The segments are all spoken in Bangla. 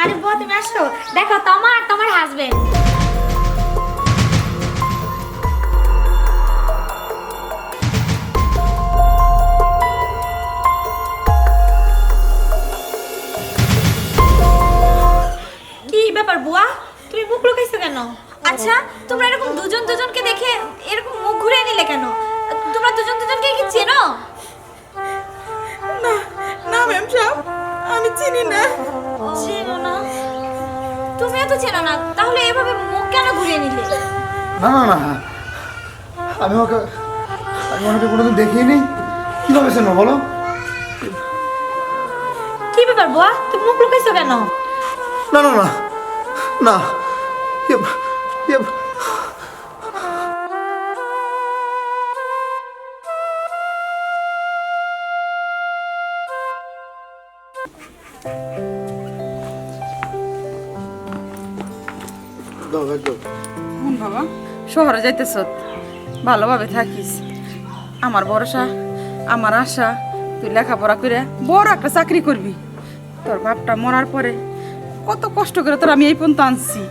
আরে বুয়া তুমি আসো, দেখো তোমার তোমার হাজবেন্ড। কি ব্যাপার বুয়া, তুমি মুখ লুকাইছো কেন? আচ্ছা তোমরা এরকম দুজন দুজনকে দেখে এরকম মুখ ঘুরিয়ে নিলে কেন? তোমরা দুজন দুজনকে কি চেনো? না না ম্যাম সাহেব, আমি চিনি না। চেনো না? তুমিও তো চেনো না, তাহলে এভাবে মুখ কেন ঘুরিয়ে নিলে? না না না, আমি ওকে কোনোদিন দেখিনি। কিভাবে চেনবো বলো? কি ব্যাপার বুয়া, তুমি মুখ লুকাইছো কেন? না না না না, বাবা শহরে যাইতেছ, ভালোভাবে থাকিস। আমার ভরসা, আমার আশা তুই লেখাপড়া করে বড় একটা চাকরি করবি। তোর বাপটা মরার পরে কত কষ্ট করে তোর আমি এই পর্যন্ত আনছি।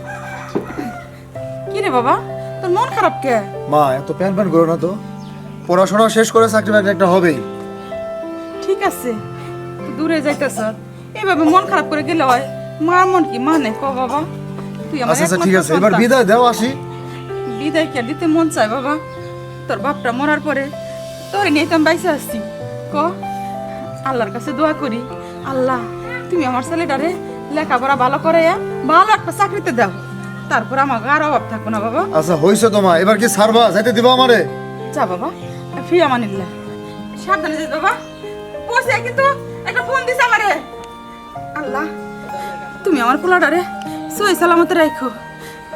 কি রে বাবা, তোর মন খারাপ কে? মা এত প্যান প্যান করো না তো, পড়াশোনা শেষ করে চাকরি বাকরি একটা হবেই। ঠিক আছে, দূরে যাইতেছ, এইভাবে মন খারাপ করে গেলে হয়? মার মন কি মানে ক বাবা? তুই আমার আচ্ছা আচ্ছা ঠিক আছে, একমাত্র এবার সন্তান। বিদায় দাও, আসি। বিদায় কে দিতে মন চায় বাবা? তোর বাপটা মরার পরে তোর নিয়ে তো আমি বাইসে আসছি। ক আল্লাহর কাছে দোয়া করি, আল্লাহ তুমি আমার ছেলেটারে লেখাপড়া ভালো করে ভালো একটা চাকরিতে দাও, তারপর আমাকে আর অভাব থাকবো না বাবা। আচ্ছা হইছে তোমা, এবার কি ছাড়বা? যাইতে দিবা আমারে? যা বাবা, ফি আমানিল্লাহ, সাবধানে যাই বাবা। বসে কিন্তু একটা ফোন দিস আমারে। আল্লাহ তুমি আমার পোলাটারে সই সালামতে রাখো,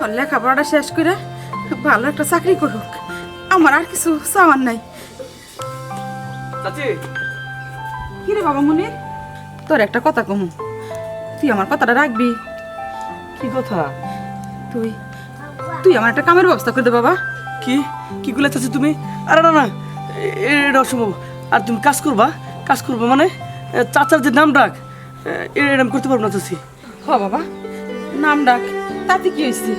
ওর লেখাপড়াটা শেষ করে ভালো একটা চাকরি করুক। আমার আর কিছু চাওয়ার নাই। চাচি, কি রে বাবা মনির, তোর একটা কথা কমু, তুই আমার কথাটা রাখবি? কি কথা? তুই তুই আমার একটা কামের ব্যবস্থা করে দে বাবা। কি কি করলে চাচি তুমি? আরে না না, এটা অসম্ভব। আর তুমি কাজ করবা মানে চাচার যে নাম ডাক, এটা আমি করতে পারবো না চাচি। হ বাবা, নাম ডাক, তাতে কি হয়েছে?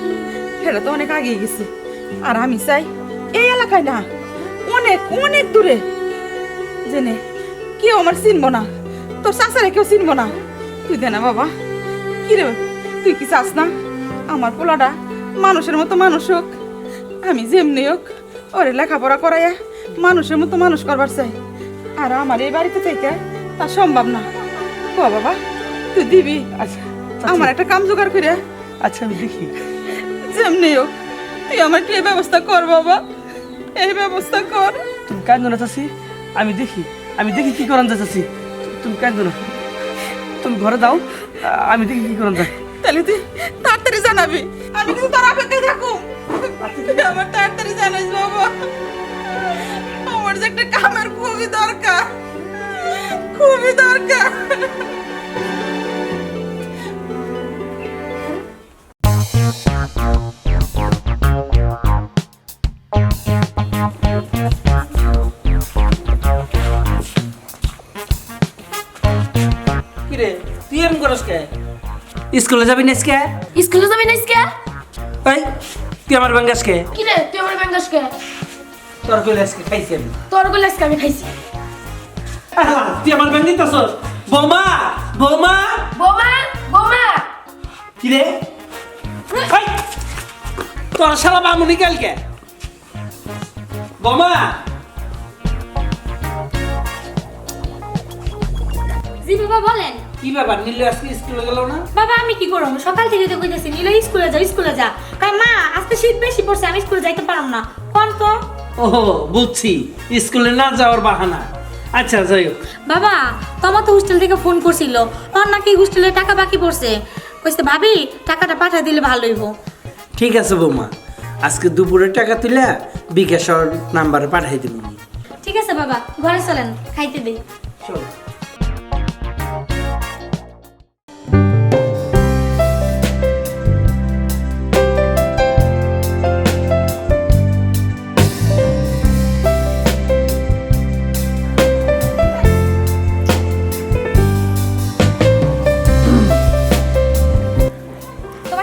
সেটা তো অনেক আগিয়ে গেছে। আর আমি চাই এই এলাকায় না, অনেক অনেক দূরে জেনে কেউ আমার চিনবো না, তোর চাচারে কেউ চিনবো না। তুই দে না বাবা। কি রে, তুই কি চাস না আমার পোলাটা মানুষের মতো মানুষ হোক? আমি যেমনি হোক ওরে লেখাপড়া করাইয়া মানুষের মতো মানুষ করবার চাই। আর আমার এই বাড়িতে থেকে তা সম্ভব না। ও বাবা, তুই দিবি? আচ্ছা আমার একটা কাম জোগাড় করে আচ্ছা আমি দেখি। যেমনি হোক তুই আমার একটু এই ব্যবস্থা কর বাবা, এই ব্যবস্থা কর। তুমি কান্দো না চাচি, আমি দেখি কি করান যায় চাচি। তুমি কান্দো না, তুমি ঘরে দাও, আমি দেখি কি করান যায়। তাহলে তুই তাড়াতাড়ি জানাবি, আমি কিন্তু তোর অপেক্ষায় থাকুম। তুই আমার তাড়াতাড়ি জানাইস বাবা, আমার যে একটা কামের খুবই দরকার, খুবই দরকার। কিরে তুই এরকম করস কে? স্কুলে যাবি না আজকে? স্কুলে যাবি না আজকে? এই তুই আমার বাঙ্গাস কে? কি রে তুই আমার ব্যাঙ্গাস কে? তোর কইলে আজকে খাইছি আমি। তোর বলে আজকে আমি খাইছি। তুই আমার ব্যাঙ্গ দিতেছ? বৌমা বৌমা, বোমা বোমা, কিরে এই তোর শালা বামুনি কালকে বৌমা। জি বাবা বলেন। কি ব্যাপার, নীল আজকে স্কুলে গেল না? বাবা আমি কি করব, সকাল থেকে তো কইতাছি নিলে স্কুলে যা। কাই মা আজকে শীত বেশি পড়ছে, আমি স্কুলে যাইতে পারলাম না। কোন তো? ও বুঝছি, স্কুলে না যাওয়ার বাহানা। আচ্ছা যাই হোক। বাবা তোমার তো হোস্টেল থেকে ফোন করছিল, ওর নাকি হোস্টেলে টাকা বাকি পড়ছে। কইছে ভাবি টাকাটা পাঠিয়ে দিলে ভালো হইব। ঠিক আছে বৌমা, আজকে দুপুরের টাকা তুলে বিকাশের নাম্বারে পাঠাই দিব। ঠিক আছে বাবা, ঘরে চলেন খাইতে দেই। চল।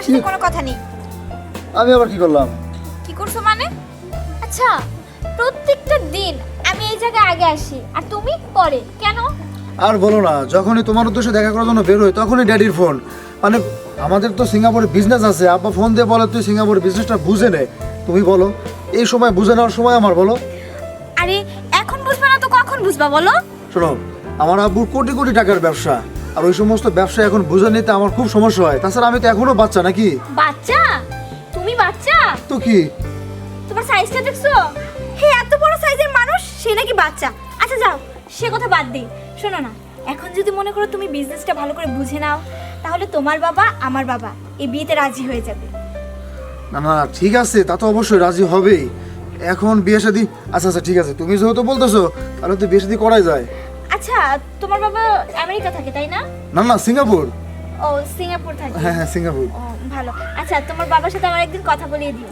সাথে কোনো কথা নেই। আমি আবার কি করলাম? কি করছো মানে? আচ্ছা, প্রত্যেকটা দিন আমি এই জায়গায় আগে আসি আর তুমি পরে, কেন? আর বলো না, যখনই তোমার উদ্দেশ্যে দেখা করার জন্য বের হই তখনই ড্যাডির ফোন। মানে আমাদের তো সিঙ্গাপুরে বিজনেস আছে, আব্বা ফোন দিয়ে বলে তুই সিঙ্গাপুরের বিজনেসটা বুঝে নে। তুমি বলো এই সময় বুঝে নেওয়ার সময় আমার, বলো? আরে এখন বুঝবা না তো কখন বুঝবা বলো? শোনো, আমার আব্বুর কোটি কোটি টাকার ব্যবসা, আর ওই সমস্ত ব্যবসা এখন বুঝে নিতে আমার খুব সমস্যা হয়। তাছাড়া আমি তো এখনো বাচ্চা, নাকি? বাচ্চা? তুমি বাচ্চা? তো কি? তোমার সাইজটা দেখছো? হে, এত বড় সাইজের মানুষ সে নাকি বাচ্চা। আচ্ছা যাও, সে কথা বাদ দিই। শোনো না, এখন যদি মনে করো তুমি বিজনেসটা ভালো করে বুঝে নাও, তাহলে তোমার বাবা আমার বাবা এই বিয়েতে রাজি হয়ে যাবে। না না, ঠিক আছে, তা তো অবশ্যই রাজি হবেই। এখন বিয়ে শাদী, আচ্ছা আচ্ছা ঠিক আছে, তুমি যেহেতু বলতেছো তাহলে তো বিয়ে শাদী করাই যায়। আচ্ছা, তোমার বাবা আমেরিকা থাকে তাই না? না না, সিঙ্গাপুর। ও, সিঙ্গাপুর থাকে। হ্যাঁ হ্যাঁ, সিঙ্গাপুর। ও ভালো। আচ্ছা, তোমার বাবার সাথে আমার একদিন কথা বলিয়ে দিও।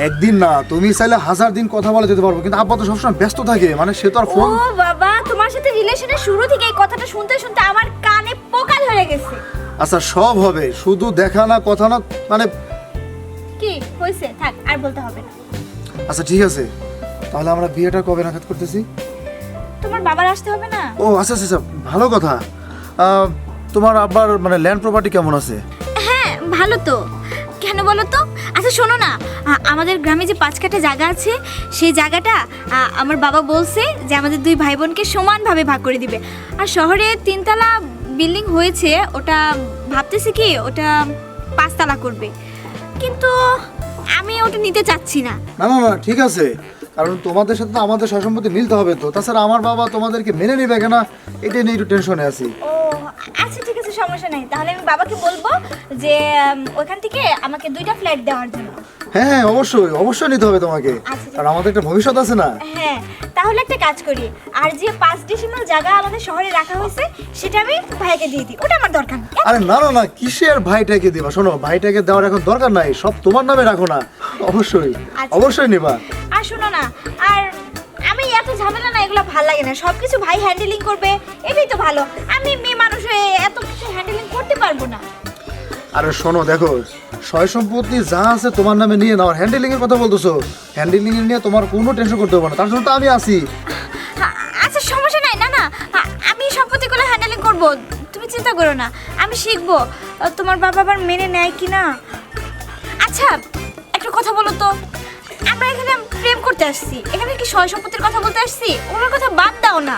একদিন না, তুমি চাইলে 1000 দিন কথা বলে যেতে পারবো, কিন্তু আব্বা তো সবসময় ব্যস্ত থাকে, মানে সে তো আর ও ফোন। বাবা, তোমার সাথে রিলেশনের শুরু থেকে এই কথাটা শুনতে শুনতে আমার কানে পোকা ধরে গেছে। আচ্ছা সব হবে, শুধু দেখা না কথা না, মানে কি হয়েছে? থাক, আর বলতে হবে না। আচ্ছা ঠিক আছে, তাহলে আমরা বিয়েটা কবে নাগাদ করতেছি? তোমার বাবার আসতে হবে না? ও আচ্ছা আচ্ছা আচ্ছা, ভালো কথা। তোমার আব্বার মানে ল্যান্ড প্রপার্টি কেমন আছে? হ্যাঁ, ভালো তো। কেন বলো তো? আচ্ছা শোনো না, আমাদের গ্রামে যে 5 কাঠা জায়গা আছে, সেই জায়গাটা আমার বাবা বলছে যে আমাদের 2 ভাই বোনকে সমানভাবে ভাগ করে দিবে। আর শহরে 3 তলা বিল্ডিং হয়েছে, ওটা ভাবতেছি কি ওটা 5 তলা করবে, কিন্তু আমি ওটা নিতে চাচ্ছি না। না না না, ঠিক আছে, কারণ তোমাদের সাথে তো আমাদের সহসম্মতি মিলতে হবে তো। তাছাড়া আমার বাবা তোমাদেরকে মেনে নেবে কেনা, এটা নিয়ে একটু টেনশনে আছি। ও আচ্ছা ঠিক আছে, সমস্যা নেই। তাহলে আমি বাবাকে বলবো যে ওইখান থেকে আমাকে 2টা ফ্ল্যাট দেওয়ার জন্য। হ্যাঁ হ্যাঁ, অবশ্যই অবশ্যই নিতে হবে তোমাকে, আচ্ছা, কারণ আমাদের একটা ভবিষ্যৎ আছে না। হ্যাঁ, তাহলে একটা কাজ করি, আর যে 5 ডিসিমাল জায়গা আমাদের শহরে রাখা হয়েছে সেটা আমি ভাইকে দিয়ে দিই, ওটা আমার দরকার নেই। আরে না না না, কিসের ভাইটাকে দিবা? শোনো, ভাইটাকে দেওয়ার এখন দরকার নাই, সব তোমার নামে রাখো না। অবশ্যই আচ্ছা। অবশ্যই নিবা। আর শোনো না, আর আমি এত ঝামেলা না, এগুলো ভালো লাগে না। সবকিছু ভাই হ্যান্ডেলিং করবে, এটাই তো ভালো। আমি মেয়ে মানুষ হয়ে এত কিছু হ্যান্ডেলিং করতে পারবো না। আরে শোনো, দেখো, সয় সম্পত্তি যা আছে তোমার নামে নিয়ে নাও। হ্যান্ডেলিং এর কথা বলতেছো, হ্যান্ডেলিং এর নিয়ে তোমার কোনো টেনশন করতে হবে না, তার জন্য তো আমি আছি। আচ্ছা সমস্যা নাই, না না, আমি সম্পত্তিগুলো হ্যান্ডেলিং করব, তুমি চিন্তা করো না, আমি শিখবো। তোমার বাবা আবার মেনে নেয় কি না। আচ্ছা একটা কথা বলো তো, আমরা এখানে প্রেম করতে আসছি, এখানে কি সয় সম্পত্তির কথা বলতে আসছি? ওনার কথা বাদ দাও না,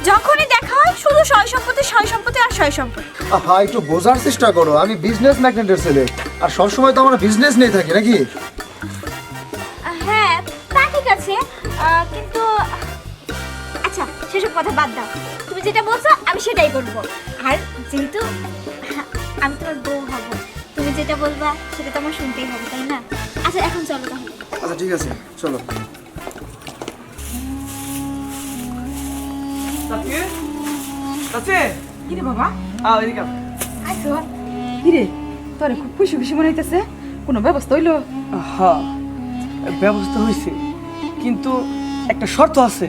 যখনই দেখা হয় শুধু সয় সম্পত্তি সয় সম্পত্তি আর সয় সম্পত্তি। ভাই একটু বোঝার চেষ্টা করো, আমি বিজনেস ম্যাগনেটের ছেলে, আর সবসময় তো আমরা বিজনেস নিয়ে থাকি নাকি? হ্যাঁ তা ঠিক আছে, কিন্তু আচ্ছা সেসব কথা বাদ দাও, তুমি যেটা বলছো আমি সেটাই করবো। আর যেহেতু আমি তোমার বউ হব, তুমি যেটা বলবা সেটা তো আমার শুনতেই হবে, তাই না? আচ্ছা এখন চলো তাহলে। আচ্ছা ঠিক আছে, চলো। কিরে বাবা? এদিকে আও। আইসো। কিরে, তোরে খুব খুশি খুশি মনে হইতেছে, কোনো ব্যবস্থা হইলো? হ্যাঁ, ব্যবস্থা হয়েছে, কিন্তু একটা শর্ত আছে।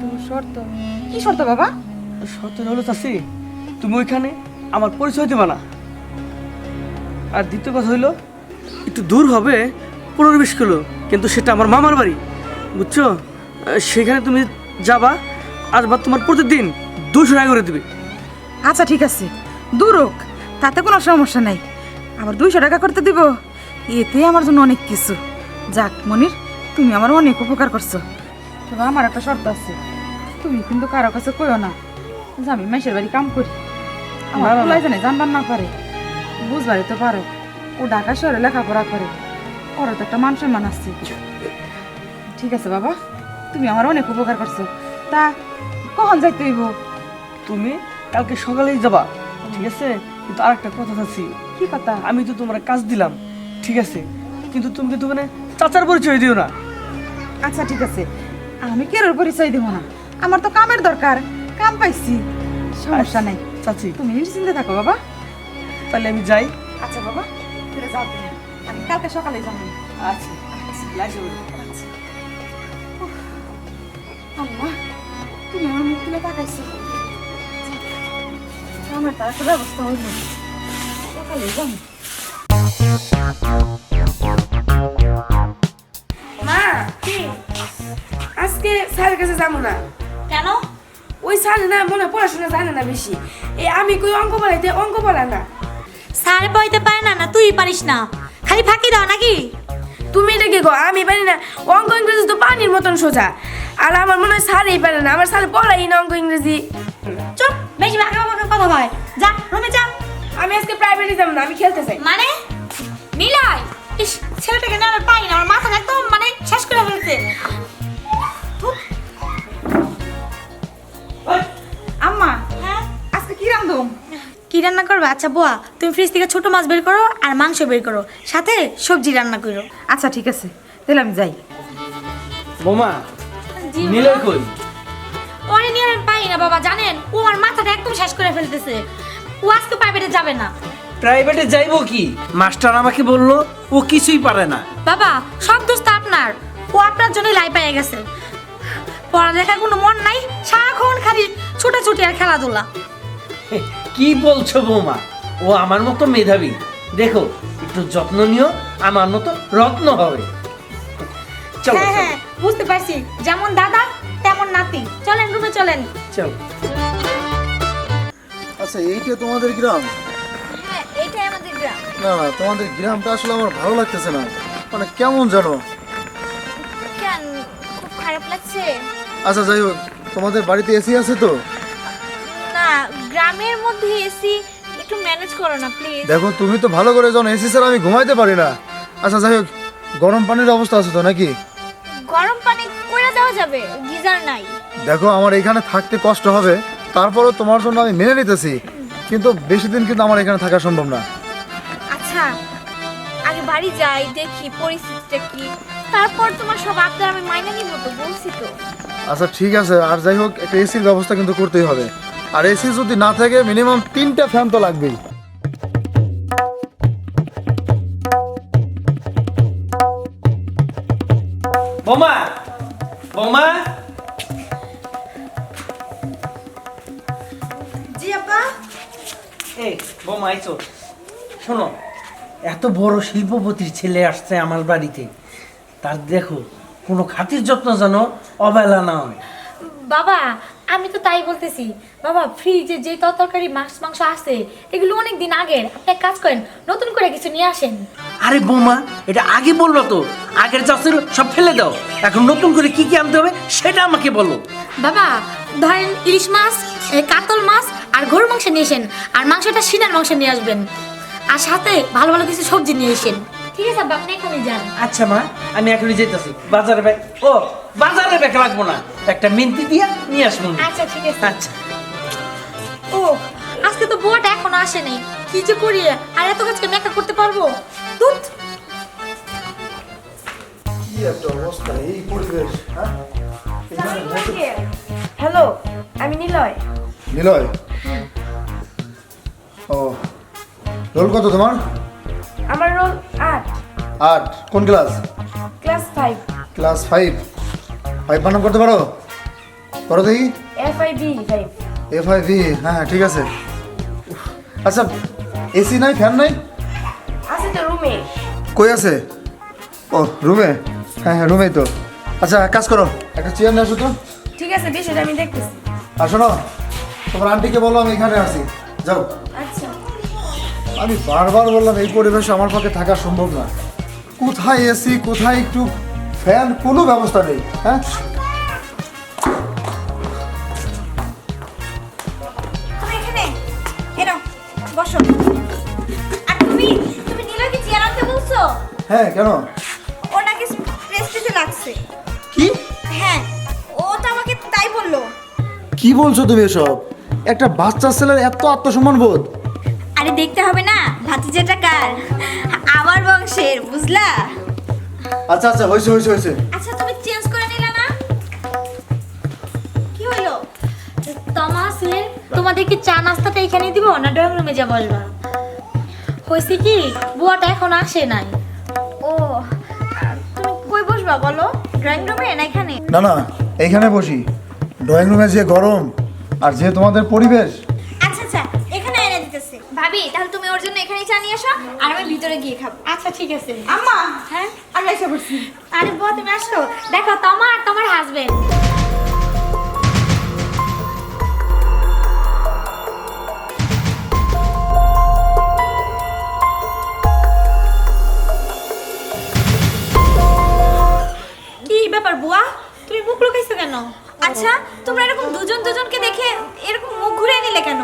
তো শর্ত? কি শর্ত বাবা? শর্তটা হলো চাচি, তুমি ওইখানে আমার পরিচয় দেবা না। আর দ্বিতীয় কথা হইলো, একটু দূর হবে 15-20 কিলো, কিন্তু সেটা আমার মামার বাড়ি, বুঝছো? সেখানে তুমি যাবা, আসবা, তোমার প্রতিদিন 200 টাকা করে দিবে। আচ্ছা ঠিক আছে, দূর হোক, তাতে কোনো সমস্যা নাই। আবার 200 টাকা করতে দিব, এতে আমার জন্য অনেক কিছু। যাক মনির, তুমি আমার অনেক উপকার করছো। তবে আমার একটা শর্ত আছে, তুমি কিন্তু কারো কাছে কইও না যে আমি মেশের বাড়ি কাম করি। আমার না, না, না। পোলাই জানে জানবার না পারে, বুঝবারই তো পারো, ও ঢাকা শহরে লেখাপড়া করে, ওরা তো একটা মান সম্মান আছে। ঠিক আছে বাবা, তুমি আমার অনেক উপকার করছো। তা কখন যাইতে হইব? তুমি কালকে সকালেই যাবা, ঠিক আছে? কিন্তু আর একটা কথা আছে, কি কথা? আমি তো তোমার কাজ দিলাম, ঠিক আছে, কিন্তু তুমি কিন্তু ওখানে চাচার পরিচয় দিও না। আচ্ছা ঠিক আছে, আমি কেরোর পরিচয় দেবো না, আমার তো কামের দরকার, কাম পাইছি, সমস্যা নাই। চাচি, তুমি নিশ্চিন্তে থাকো বাবা। তাহলে আমি যাই। আচ্ছা বাবা, ফিরে যাও তুমি, আমি কালকে সকালে যাবো। আচ্ছা, লাইসে বলি। আল্লাহ, তুমি আমার মুখ তুলে তাকাইছো, আমার তার একটা ব্যবস্থা হইল, সকালে যাবো। স্যারের কাছে যাবো না। কেন? ওই স্যার না মনে হয় পড়াশোনা জানে না বেশি। এই আমি কই অঙ্ক পড়াইতে অঙ্ক পড়া না। স্যার বইতে পারে না, না তুই পারিস না, খালি ফাঁকি দাও নাকি? তুমি এটা কি গো? আমি পারি না। অঙ্ক ইংরেজি তো পানির মতন সোজা। আর আমার মনে হয় স্যারই পারে না। আমার স্যার পড়াই না অঙ্ক ইংরেজি। চুপ, বেশি বাঁকা বাঁকা কথা হয়। যা রুমে যা। আমি আজকে প্রাইভেটে যাবো না, আমি খেলতে চাই। মানে মিলাই ইস, ছেলেটাকে না আমি পাই না, আমার মাথা একদম মানে শেষ করে ফেলছে। আম্মা হ্যাঁ, আজকে কি রান্ধুম? কি রান্না করবে? আচ্ছা বুয়া, তুমি ফ্রিজ থেকে ছোট মাছ বের করো আর মাংস বের করো, সাথে সবজি রান্না করো। আচ্ছা ঠিক আছে, তাহলে আমি যাই। বোমা জি নিলয় কই? ওরে নিয়ে আমি পাই না বাবা, জানেন ও আমার মাথাটা একদম শেষ করে ফেলতেছে। ও আজকে প্রাইভেটে যাবে না। প্রাইভেটে যাইবো কি? মাস্টার আমাকে বললো ও কিছুই পারে না। বাবা সব দোষ তো আপনার, ও আপনার জন্যই লাই পেয়ে গেছে। পড়ালেখার কোনো মন নাই, সারাক্ষণ খালি ছোটাছুটি আর খেলাধুলা। কি বলছো বৌমা? ও আমার মতো মেধাবী, দেখো একটু যত্ন নিও, আমার মতো রত্ন হবে। চলো হ্যাঁ চলো হ্যাঁ বুঝতে পারছি, যেমন দাদা তেমন নাতি। চলেন রুমে চলেন। চলো। আচ্ছা এইটা তোমাদের গ্রাম? হ্যাঁ এইটাই আমাদের গ্রাম। না না, তোমাদের গ্রামটা আসলে আমার ভালো লাগতেছে না, মানে কেমন জানো। কেন, খুব খারাপ লাগছে? আচ্ছা যাই হোক, তোমাদের বাড়িতে এসি আছে তো? না, গ্রামের মধ্যে এসি, একটু ম্যানেজ করো না প্লিজ। দেখো তুমি তো ভালো করে জানো এসি ছাড়া আমি ঘুমাইতে পারি না। আচ্ছা যাই হোক, গরম পানির অবস্থা আছে তো নাকি? গরম পানি করে দেওয়া যাবে, গিজার নাই। দেখো আমার এখানে থাকতে কষ্ট হবে, তারপরও তোমার জন্য আমি মেনে নিতেছি, কিন্তু বেশি দিন কিন্তু আমার এখানে থাকা সম্ভব না। আচ্ছা আগে বাড়ি যাই, দেখি পরিস্থিতিটা কি, তারপর তোমার সব আবদার আমি মাইনে নিব, তো বলছি তো। আচ্ছা ঠিক আছে, আর যাই হোক একটা এসির ব্যবস্থা কিন্তু করতেই হবে, আর এসি যদি না থাকে মিনিমাম 3টা ফ্যান তো লাগবেই। বোমা, বোমা, জি আব্বা। এই বোমা আইছো, শোনো এত বড় শিল্পপতির ছেলে আসছে আমার বাড়িতে, তার দেখো কোনো খাতির যত্ন যেন অবহেলা না হয়। বাবা আমি তো তাই বলতেছি, বাবা ফ্রিজে যে তরকারি মাছ মাংস আছে এগুলো অনেক দিন আগের, আপনি এক কাজ করেন নতুন করে কিছু নিয়ে আসেন। আরে বোমা, এটা আগে বললো তো, আগের যা ছিল সব ফেলে দাও, এখন নতুন করে কি কি আনতে হবে সেটা আমাকে বলো। বাবা ধরেন ইলিশ মাছ, কাতল মাছ আর গরুর মাংস নিয়ে আসেন, আর মাংসটা সিনার মাংস নিয়ে আসবেন, আর সাথে ভালো ভালো কিছু সবজি নিয়ে আসেন। ঠিক আছে আব্বা, আপনি এখানে যান। আচ্ছা মা, আমি এখনই যেতেছি বাজারে ব্যাগ। ও বাজারে ব্যাগ লাগবো না, একটা মিন্তি দিয়া নিয়ে আসবো। আচ্ছা ঠিক আছে। আচ্ছা। ও আজকে তো বুয়াটা এখনো আসেনি, কি যে করি, আর এত কাজকে মেকআপ করতে পারবো? দুধ কি একটা অবস্থা এই পরিবেশ, হ্যাঁ? হ্যালো, আমি নিলয়। নিলয়, ও রোল কত তোমার? আমার রোল 8, 8। কোন ক্লাস? ক্লাস 5। ক্লাস 5। 5 বানান করতে পারো? করো দেখি। FIB 5। FIV, হ্যাঁ হ্যাঁ ঠিক আছে। উফ, আচ্ছা এসি নাই, ফ্যান নাই? আছে তো রুমে। কই আছে? ও রুমে, হ্যাঁ হ্যাঁ রুমেই তো। আচ্ছা এক কাজ করো, একটা চেয়ার নিয়ে আসো তো। ঠিক আছে, বিষয়টা আমি দেখতেছি। আর শোনো, তোমার আন্টিকে বলো আমি এখানে আছি, যাও। আচ্ছা। আমি বারবার বললাম এই পরিবেশে আমার পক্ষে থাকা সম্ভব না, কোথায় এসি কোথায় একটু ফ্যান, কোনো ব্যবস্থা নেই। হ্যাঁ তুমি এখানে এনো বসো। আর তুমি তুমি নীলকে চেয়ার আনতে বলছো? হ্যাঁ কেন? ও নাকি প্রেস্টিজে লাগছে। কি হ্যাঁ ও তো আমাকে তাই বললো। কি বলছো তুমি এসব? একটা বাচ্চা ছেলের এত আত্মসম্মান বোধ? আরে দেখতে হবে না ভাতিজাটা কার, আমার বংশের, বুঝলা? আচ্ছা আচ্ছা হয়েছে হয়েছে হয়েছে। আচ্ছা তুমি চেঞ্জ করে নিলা না? কি হলো তমাসের, তোমাদেরকে চা নাস্তাটা এখানেই দিব না ড্রয়িং রুমে যা বসবা? হয়েছে কি বুয়াটা এখন আসে নাই। ও তুমি কই বসবা বলো, ড্রয়িং রুমে না এখানে? না না এইখানে বসি, ড্রয়িং রুমে যে গরম আর যে তোমাদের পরিবেশ। আচ্ছা আচ্ছা এখানে এনে দিতেছে ভাবি, তাহলে তুমি ওর জন্য এখানেই চা নিয়ে আসো আর আমি ভিতরে গিয়ে খাবো। আচ্ছা ঠিক আছে। আম্মা হ্যাঁ আমি এসে পড়ছি। আরে বুয়া তুমি আসো, দেখো তোমার আর তোমার হাজবেন্ড। আচ্ছা তোমরা এরকম দুজন দুজনকে দেখে এরকম মুখ ঘুরিয়ে নিলে কেন?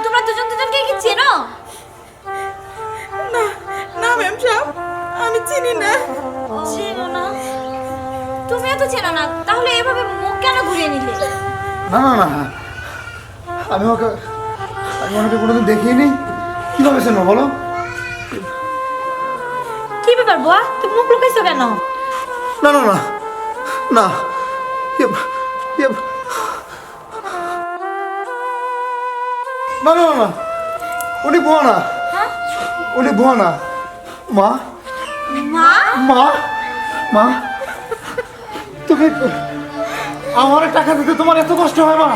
তোমরা দুজন দুজনকে কি চেনো? না না ম্যাম সাহেব, আমি চিনি না। চেনো না? তুমিও তো চেনো না, তাহলে এভাবে মুখ কেন ঘুরিয়ে নিলে? না না না, আমি ওকে কোনোদিন দেখিনি। কিভাবে চেনো বলো? কি ব্যাপার বুয়া, তুমি মুখ লুকাইছো কেন? না না না না, না না না, উনি ভুয়া না, উনি ভুয়া না। মা মা? মা মা, তুমি আমার টাকা দিতে তোমার এত কষ্ট হয় মা?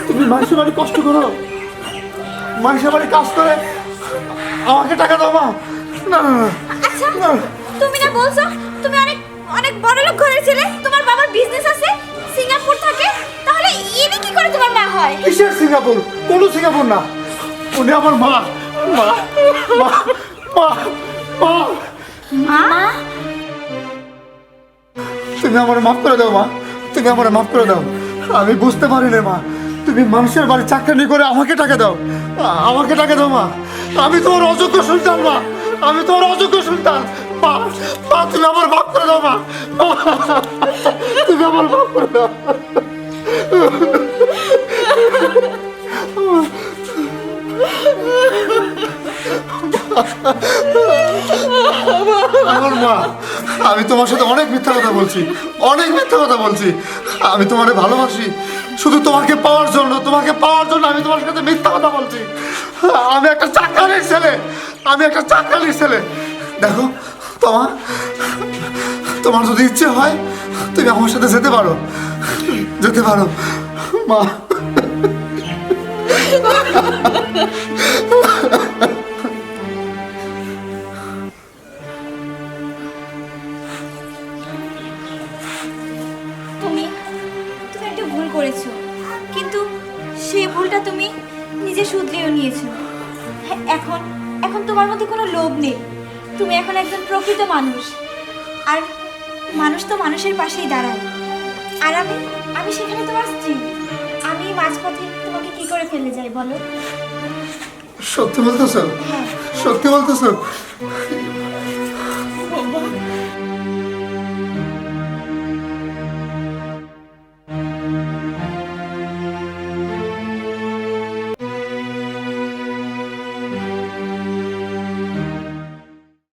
তুমি মানুষের বাড়ি কষ্ট করো, মানুষের বাড়ি কাজ করে আমাকে টাকা দাও মা। না না না আচ্ছা না। তুমি না বলছো তুমি অনেক অনেক বড় লোক ঘরের ছেলে, তোমার বাবার বিজনেস আছে, সিঙ্গাপুর থাকে, তাহলে ইনি কি করে তোমার মা হয়? কিসের সিঙ্গাপুর? কোন সিঙ্গাপুর না, উনি আমার মা। মা মা মা মা, মা? তুমি আমার মাফ করে দাও মা, তুমি আমার মাফ করে দাও। আমি বুঝতে পারি না মা, তুমি মানুষের বাড়ি চাকরি করে আমাকে টাকা দাও, আমাকে টাকা দাও মা। আমি তোমার অযোগ্য সন্তান মা, আমি তোমার অযোগ্য সন্তান মা। মা তুমি আমার মাফ করে দাও মা, তুমি আমার মাফ করে দাও। আমার মা, আমি তোমার সাথে অনেক মিথ্যা কথা বলছি, অনেক মিথ্যা কথা বলছি। আমি তোমারে ভালোবাসি, শুধু তোমাকে পাওয়ার জন্য, তোমাকে পাওয়ার জন্য আমি তোমার সাথে মিথ্যা কথা বলছি। আমি একটা চাকরানির ছেলে, আমি একটা চাকরানির ছেলে। দেখো তোমার, তোমার যদি ইচ্ছে হয় তুমি আমার সাথে যেতে পারো, যেতে পারো মা। তুমি তুমি একটা ভুল করেছো, কিন্তু সেই ভুলটা তুমি নিজে শুধরিয়েও নিয়েছো। হ্যাঁ, এখন এখন তোমার মধ্যে কোনো লোভ নেই, তুমি এখন একজন প্রকৃত মানুষ। আর মানুষ তো মানুষের পাশেই দাঁড়ায়। আর আমি আমি সেখানে তোমার স্ত্রী, আমি মাঝপথে তোমাকে কি করে ফেলে যাই বলো? সত্যি বলতেছো? হ্যাঁ। সত্যি বলতেছো?